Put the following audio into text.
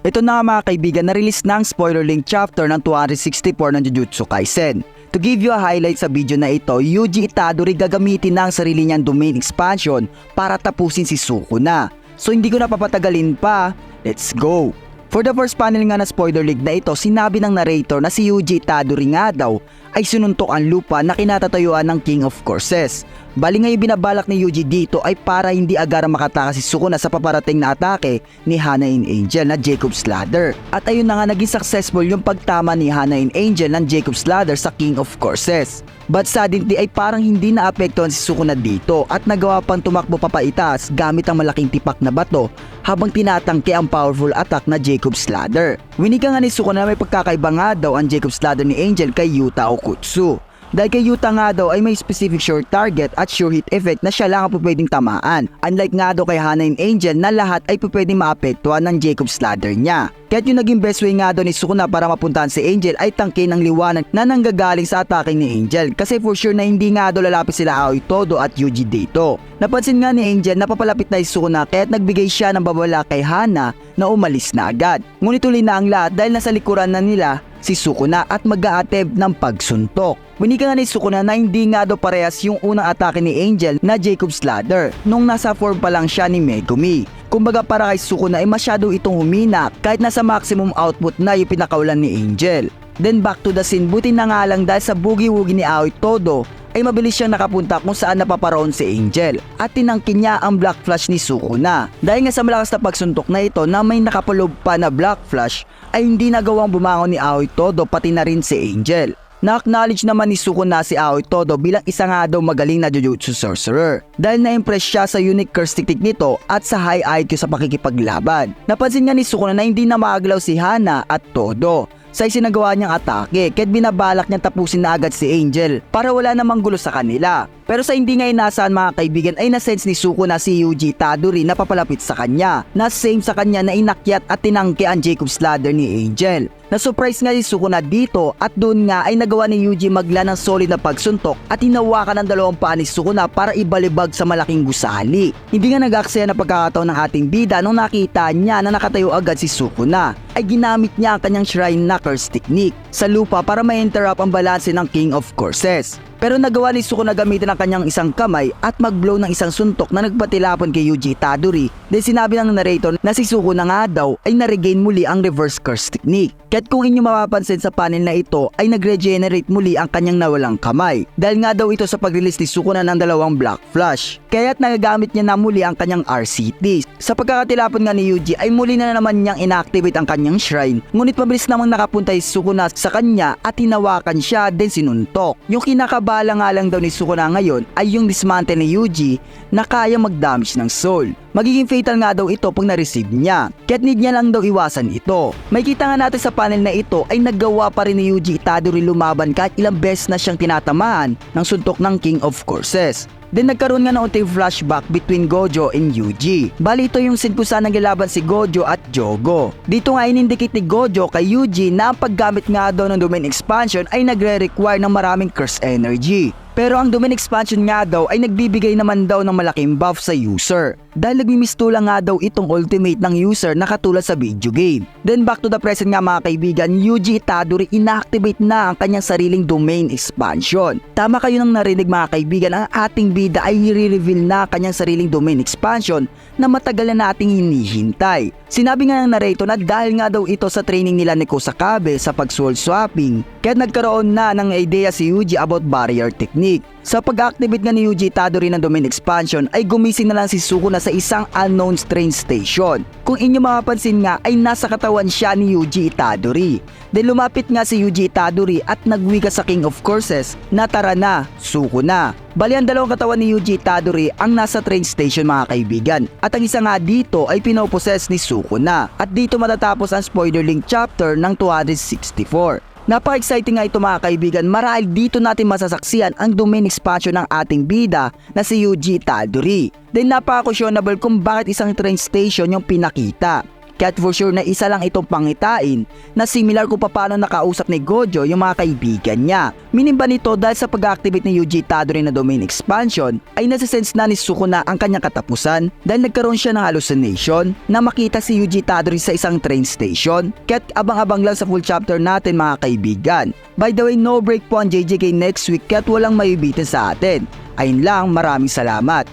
Ito na nga mga kaibigan, na-release na ang spoiler link chapter ng 264 ng Jujutsu Kaisen. To give you a highlight sa video na ito, Yuji Itadori gagamitin na ang sarili niyang domain expansion para tapusin si Sukuna. So hindi ko na papatagalin pa, let's go! For the first panel nga na spoiler link na ito, sinabi ng narrator na si Yuji Itadori nga daw ay sinuntok ang lupa na kinatatayuan ng King of Courses. Bali nga yung binabalak ni Yuji dito ay para hindi agarang makatakas si Sukuna sa paparating na atake ni Hanain Angel na Jacob's Ladder. At ayun na nga, naging successful yung pagtama ni Hanain Angel ng Jacob's Ladder sa King of Courses. But suddenly ay parang hindi naapektuhan si Sukuna dito at nagawa pang tumakbo papaitaas gamit ang malaking tipak na bato habang tinatangke ang powerful attack na Jacob's Ladder. Winika nga ni Sukuna na may pagkakaiba nga daw ang Jacob's Ladder ni Angel kay Yuta Okutsu. Dahil kay Yuta nga daw ay may specific short target at sure hit effect na siya lang ang pwedeng tamaan. Unlike nga daw kay Hanain Angel na lahat ay pwedeng maapektuhan ng Jacob's Ladder niya. Kaya't yung naging best way nga daw ni Sukuna para mapuntahan si Angel ay tangke ng liwanag na nanggagaling sa atake ni Angel kasi for sure na hindi nga daw lalapit sila Aoi Todo at Yuji dito. Napansin nga ni Angel na papalapit na si Sukuna kaya't nagbigay siya ng babala kay Hana na umalis na agad. Ngunit tuloy na ang lahat dahil nasa likuran na nila si Sukuna at mag-a-attempt ng pagsuntok. Winika nga ni Sukuna na hindi nga daw parehas yung unang atake ni Angel na Jacob's Ladder nung nasa form pa lang siya ni Megumi. Kumbaga para kay Sukuna ay masyado itong humina kahit nasa maximum output na yung pinakaulan ni Angel. Then back to the scene, buti na nga lang dahil sa boogie-woogie ni Aoi Todo ay mabilis siyang nakapunta kung saan napaparoon si Angel at tinangkin niya ang Black Flash ni Sukuna. Dahil nga sa malakas na pagsuntok na ito na may nakapulog pa na Black Flash ay hindi nagawang bumangon ni Aoi Todo pati na rin si Angel. Na-acknowledge naman ni Sukuna si Aoi Todo bilang isa nga daw magaling na Jujutsu sorcerer dahil na-impress siya sa unique curse technique nito at sa high IQ sa pakikipaglaban. Napansin nga ni Sukuna na hindi na maaglaw si Hana at Todo sa isinagawa niyang atake kaya't binabalak niyang tapusin na agad si Angel para wala namang gulo sa kanila. Pero sa hindi nga inaasahan mga kaibigan ay nasense ni Sukuna si Yuji Itadori na papalapit sa kanya na same sa kanya na inakyat at tinangke ang Jacob's Ladder ni Angel. Na-surprise nga si Sukuna dito at doon nga ay nagawa ni Yuji magla ng solid na pagsuntok at hinawakan ng dalawang paa ni Sukuna para ibalibag sa malaking gusali. Hindi nga nag-aksaya na pagkakataon ng ating bida nung nakita niya na nakatayo agad si Sukuna ay ginamit niya ang kanyang shrine na curse technique sa lupa para ma-interrupt ang balanse ng King of Courses. Pero nagawa ni Sukuna gamitin ang kanyang isang kamay at mag-blow ng isang suntok na nagpatilapon kay Yuji Itadori dahil sinabi ng narrator na si Sukuna nga daw ay na-regain muli ang reverse curse technique. Kaya't kung inyo mapapansin sa panel na ito ay nag-regenerate muli ang kanyang nawalang kamay dahil nga daw ito sa pag-release ni Sukuna ng dalawang Black Flash. Kaya't nagagamit niya na muli ang kanyang RCT. Sa pagkakatilapon nga ni Yuji ay muli na naman niyang inactivate ang kanyang shrine ngunit mabilis namang nakapunta si Sukuna sa kanya at hinawakan siya din sinuntok. Yung kinakabala nga lang daw ni Sukuna ngayon ay yung dismantle ni Yuji na kaya mag-damage ng soul. Magiging fatal nga daw ito pag na-receive niya, kaya't need niya lang daw iwasan ito. May kita nga natin sa panel na ito ay naggawa pa rin ni Yuji Itadori lumaban kahit ilang beses na siyang tinatamaan ng suntok ng King of Courses. Then nagkaroon nga ng unting flashback between Gojo and Yuji. Bali ito yung scene kung saan naglaban si Gojo at Jogo. Dito nga inindicate ni Gojo kay Yuji na ang paggamit nga daw ng domain expansion ay nagre-require ng maraming curse energy. Pero ang domain expansion nga daw ay nagbibigay naman daw ng malaking buff sa user. Dahil nagmimistula nga daw itong ultimate ng user na katulad sa video game. Then back to the present nga mga kaibigan, Yuji Itadori inactivate na ang kanyang sariling domain expansion. Tama kayo nang narinig mga kaibigan, ang ating bida ay i-reveal na kanyang sariling domain expansion na matagal na nating hinihintay. Sinabi nga ng narrator na dahil nga daw ito sa training nila ni Kusakabe sa pag-soul swapping, kaya nagkaroon na ng idea si Yuji about barrier technique. Sa pag-activate nga ni Yuji Itadori ng domain expansion ay gumising na lang si Sukuna sa isang unknown train station. Kung inyo mapapansin nga ay nasa katawan siya ni Yuji Itadori. Then lumapit nga si Yuji Itadori at nagwika sa King of Courses na tara na, Sukuna. Bali ang dalawang katawan ni Yuji Itadori ang nasa train station mga kaibigan. At ang isa nga dito ay pinoposes ni Sukuna. At dito matatapos ang spoiler link chapter ng 264. Napaka-exciting nga ito mga kaibigan, marahil dito natin masasaksiyan ang domain expansion ng ating bida na si Yuji Itadori. Then napaka-questionable kung bakit isang train station yung pinakita. Kaya't for sure na isa lang itong pangitain na similar kung paano nakausap ni Gojo yung mga kaibigan niya. Meaning ba nito dahil sa pag-activate ni Yuji Itadori na domain expansion ay nasa-sense na ni Sukuna ang kanyang katapusan dahil nagkaroon siya ng hallucination na makita si Yuji Itadori sa isang train station. Kaya't abang-abang lang sa full chapter natin mga kaibigan. By the way, no break po ang JJK next week kaya't walang maibitin sa atin. Ayun lang, maraming salamat.